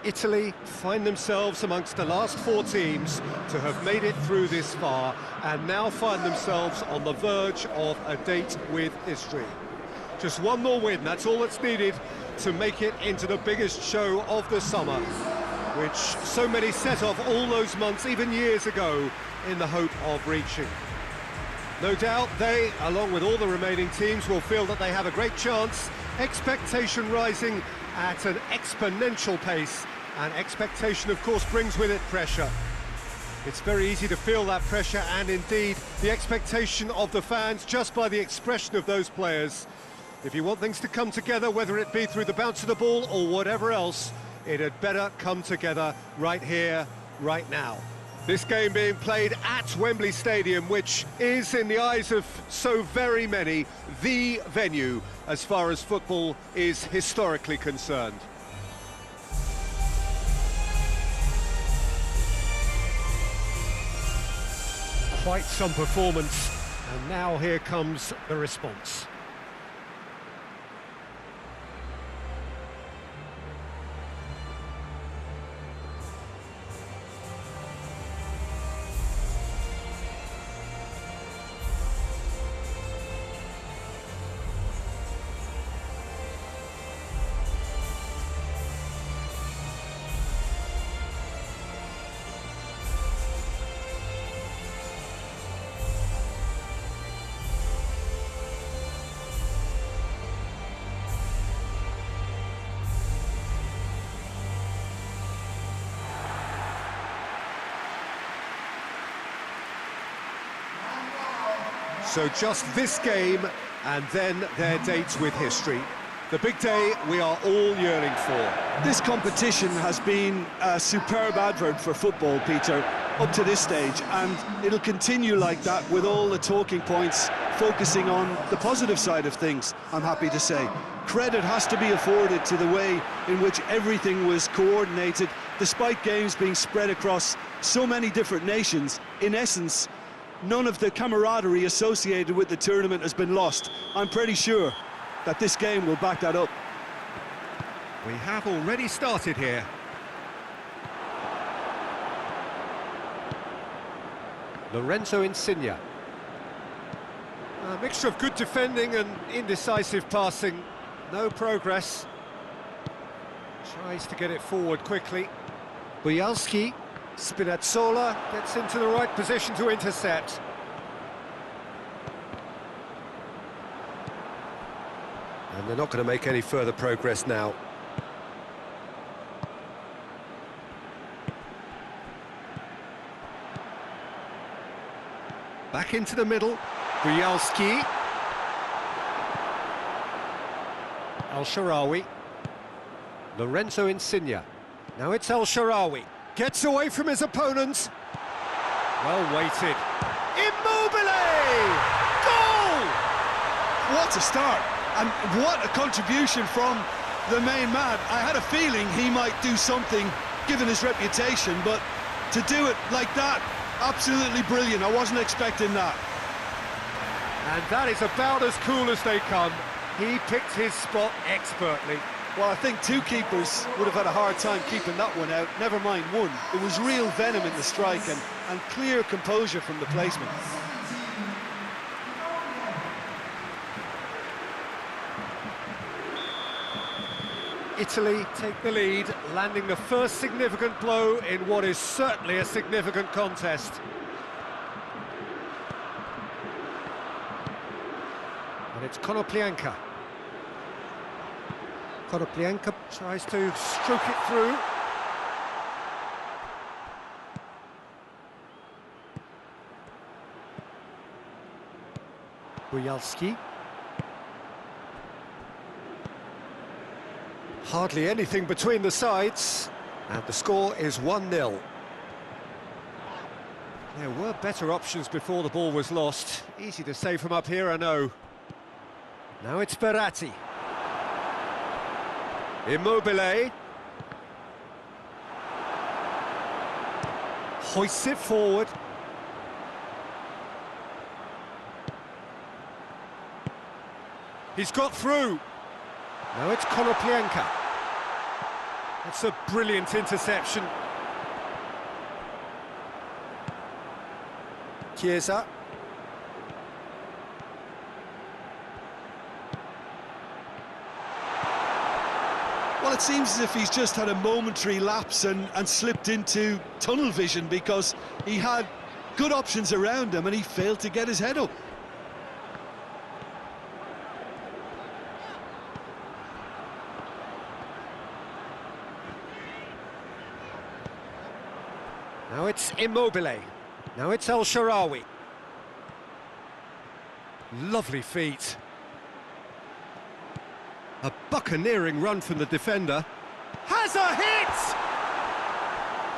Italy find themselves amongst the last four teams to have made it through this far and now find themselves on the verge of a date with history. Just one more win, that's all that's needed to make it into the biggest show of the summer, which so many set off all those months, even years ago, in the hope of reaching. No doubt they, along with all the remaining teams, will feel that they have a great chance, expectation rising at an exponential pace, and expectation, of course, brings with it pressure. It's very easy to feel that pressure, and indeed the expectation of the fans just by the expression of those players. If you want things to come together, whether it be through the bounce of the ball or whatever else, it had better come together right here, right now. This game being played at Wembley Stadium, which is, in the eyes of so very many, the venue as far as football is historically concerned. Quite some performance, and now here comes the response. So just this game, and then their dates with history. The big day we are all yearning for. This competition has been a superb advert for football, Peter, up to this stage, and it'll continue like that with all the talking points focusing on the positive side of things, I'm happy to say. Credit has to be afforded to the way in which everything was coordinated, despite games being spread across so many different nations. In essence, none of the camaraderie associated with the tournament has been lost. I'm pretty sure that this game will back that up. We have already started here. Lorenzo Insigne. A mixture of good defending and indecisive passing. No progress. Tries to get it forward quickly. Bujalski. Spinazzola gets into the right position to intercept. And they're not going to make any further progress now. Back into the middle. Bujalski. El-Shaarawy. Lorenzo Insigne. Now it's El-Shaarawy. Gets away from his opponent. Well weighted. Immobile! Goal! What a start, and what a contribution from the main man. I had a feeling he might do something, given his reputation, but to do it like that, absolutely brilliant. I wasn't expecting that. And that is about as cool as they come. He picked his spot expertly. Well, I think two keepers would have had a hard time keeping that one out, never mind one. It was real venom in the strike and clear composure from the placement. Italy take the lead, landing the first significant blow in what is certainly a significant contest. And it's Konoplyanka. Konoplyanka tries to stroke it through. Bujalski. Hardly anything between the sides, and the score is 1-0. There were better options before the ball was lost. Easy to say from up here, I know. Now it's Verratti. Immobile. Hoists it forward. He's got through. Now it's Konoplyanka. It's a brilliant interception. Chiesa. Well, it seems as if he's just had a momentary lapse and slipped into tunnel vision, because he had good options around him and he failed to get his head up. Now it's Immobile. Now it's El Shaarawy. Lovely feet. A buccaneering run from the defender. Has a hit!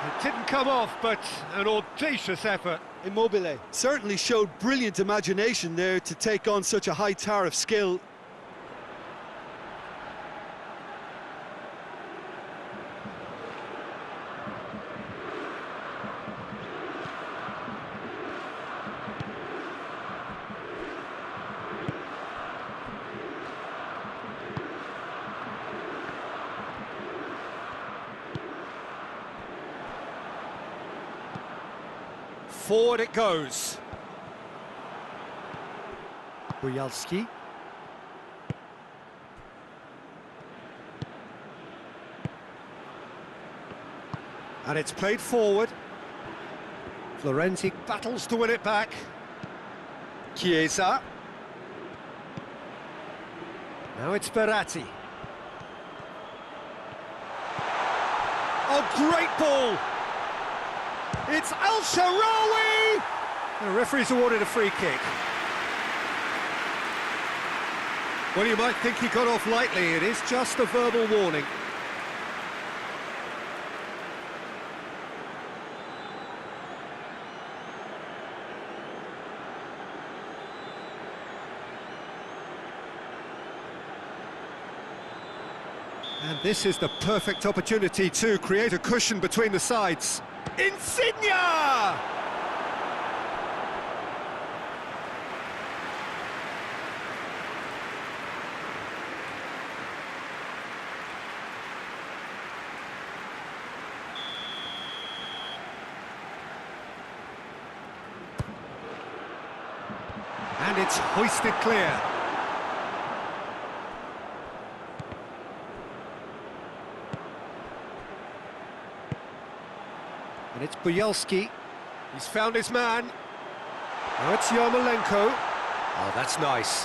It didn't come off, but an audacious effort. Immobile certainly showed brilliant imagination there to take on such a high tower of skill. Forward it goes. Bujalski. And it's played forward. Florenzi battles to win it back. Chiesa. Now it's Verratti. Oh, great ball! It's El Shaarawy! The referee's awarded a free kick. Well, you might think he got off lightly. It is just a verbal warning. And this is the perfect opportunity to create a cushion between the sides. Insigne! And it's hoisted clear. And it's Bujalski. He's found his man. Now it's Yarmolenko. Oh, that's nice.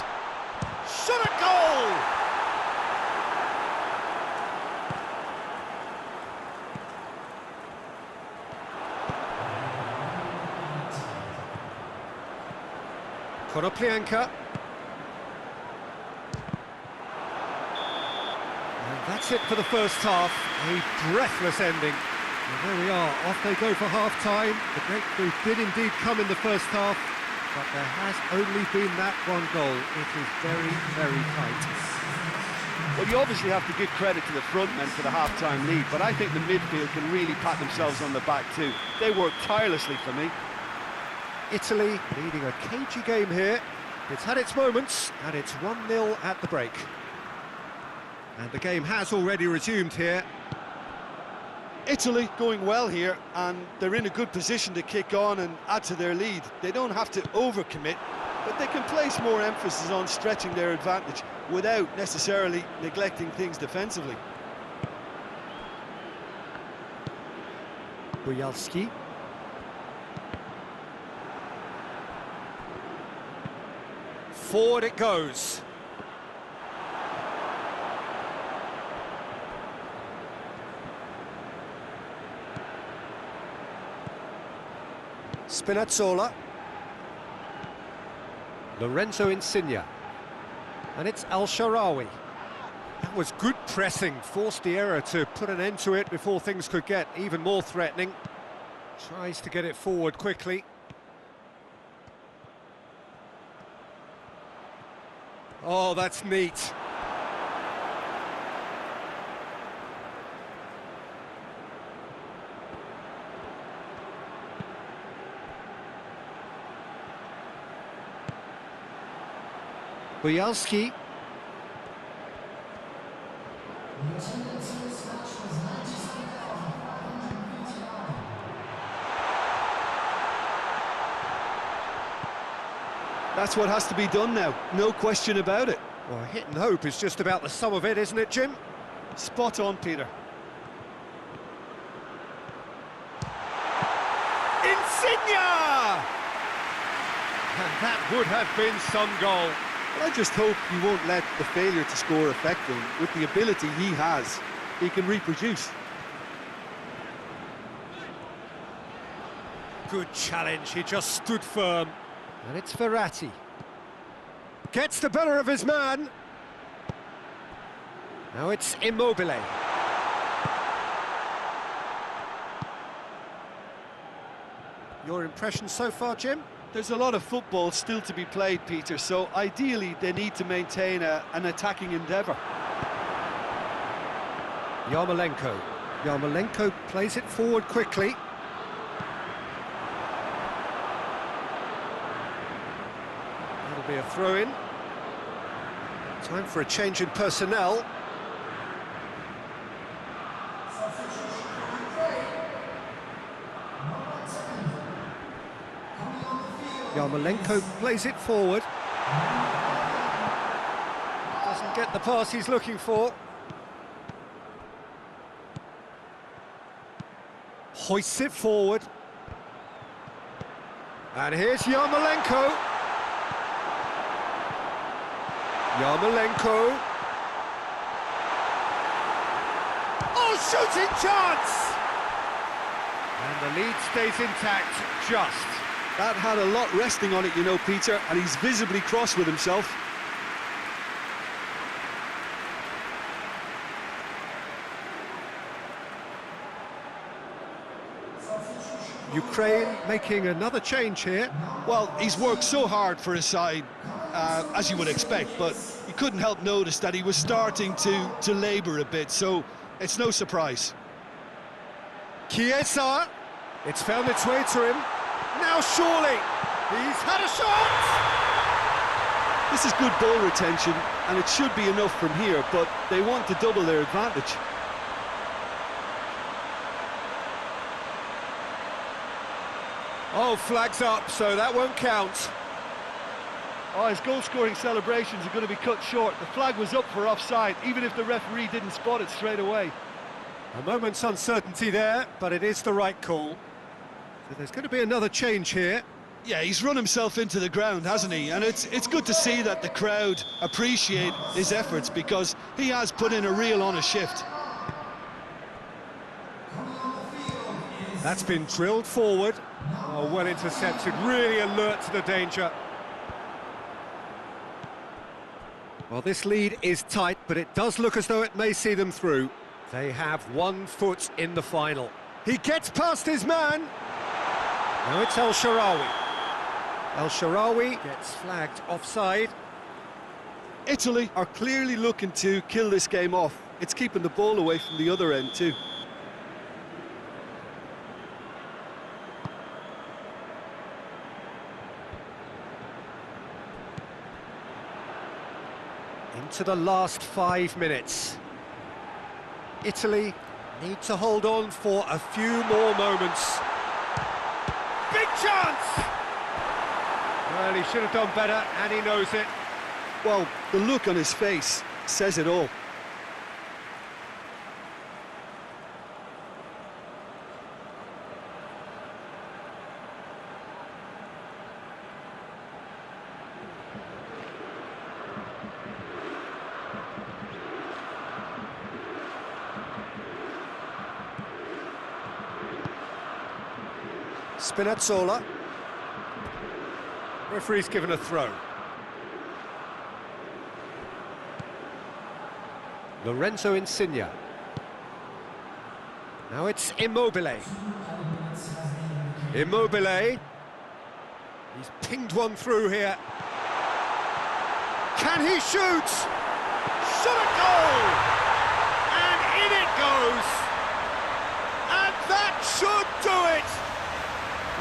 Shot a goal! Konoplyanka. And that's it for the first half. A breathless ending. And there we are, off they go for half-time. The breakthrough did indeed come in the first half, but there has only been that one goal. It is very, very tight. Well, you obviously have to give credit to the front men for the half-time lead, but I think the midfield can really pat themselves on the back too. They worked tirelessly for me. Italy leading a cagey game here. It's had its moments, and it's 1-0 at the break. And the game has already resumed here. Italy going well here, and they're in a good position to kick on and add to their lead. They don't have to overcommit, but they can place more emphasis on stretching their advantage without necessarily neglecting things defensively. Bujalski. Forward it goes. Spinazzola. Lorenzo Insigne. And it's El Shaarawy. That was good pressing, forced the error to put an end to it before things could get even more threatening. Tries to get it forward quickly. Oh, that's neat. Bujalski. That's what has to be done now, no question about it. Well, hit and hope is just about the sum of it, isn't it, Jim? Spot on, Peter. Insigne! And that would have been some goal. Well, I just hope he won't let the failure to score affect him. With the ability he has, he can reproduce. Good challenge, he just stood firm. And it's Verratti. Gets the better of his man. Now it's Immobile. Your impression so far, Jim? There's a lot of football still to be played, Peter, so ideally they need to maintain an attacking endeavour. Yarmolenko. Yarmolenko plays it forward quickly. That'll be a throw-in. Time for a change in personnel. Yarmolenko plays it forward. Doesn't get the pass he's looking for. Hoists it forward. And here's Yarmolenko. Yarmolenko. Oh, shooting chance! And the lead stays intact, just. That had a lot resting on it, you know, Peter, and he's visibly cross with himself. Ukraine making another change here. Well, he's worked so hard for his side, as you would expect, but you couldn't help notice that he was starting to labour a bit, so it's no surprise. Chiesa, it's found its way to him. Now surely, he's had a shot! This is good ball retention, and it should be enough from here, but they want to double their advantage. Oh, flags up, so that won't count. Oh, his goal-scoring celebrations are going to be cut short. The flag was up for offside, even if the referee didn't spot it straight away. A moment's uncertainty there, but it is the right call. So there's going to be another change here. Yeah, he's run himself into the ground, hasn't he? And it's good to see that the crowd appreciate his efforts, because he has put in a real honest shift. That's been drilled forward. Oh, well intercepted, really alert to the danger. Well, this lead is tight, but it does look as though it may see them through. They have 1 foot in the final. He gets past his man. Now it's El Shaarawy. El Shaarawy gets flagged offside. Italy are clearly looking to kill this game off. It's keeping the ball away from the other end too. Into the last 5 minutes. Italy need to hold on for a few more moments. Big chance! Well, he should have done better, and he knows it. Well, the look on his face says it all. Spinazzola. Referee's given a throw. Lorenzo Insigne. Now it's Immobile. Immobile. He's pinged one through here. Can he shoot? Shot a goal! And in it goes! And that should do it!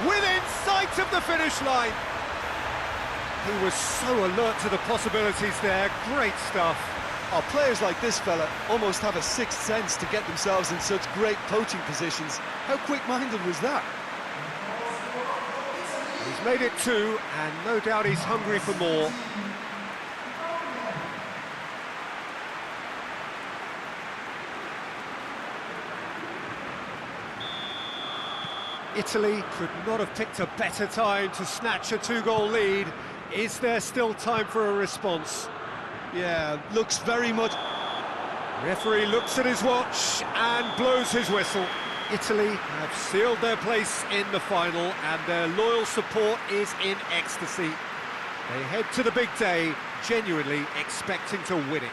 Within sight of the finish line. He was so alert to the possibilities there. Great stuff. Oh, players like this fella almost have a sixth sense to get themselves in such great poaching positions. How quick-minded was that? He's made it 2, and no doubt he's hungry for more. Italy could not have picked a better time to snatch a 2-goal lead. Is there still time for a response? Yeah, looks very much... Referee looks at his watch and blows his whistle. Italy have sealed their place in the final, and their loyal support is in ecstasy. They head to the big day, genuinely expecting to win it.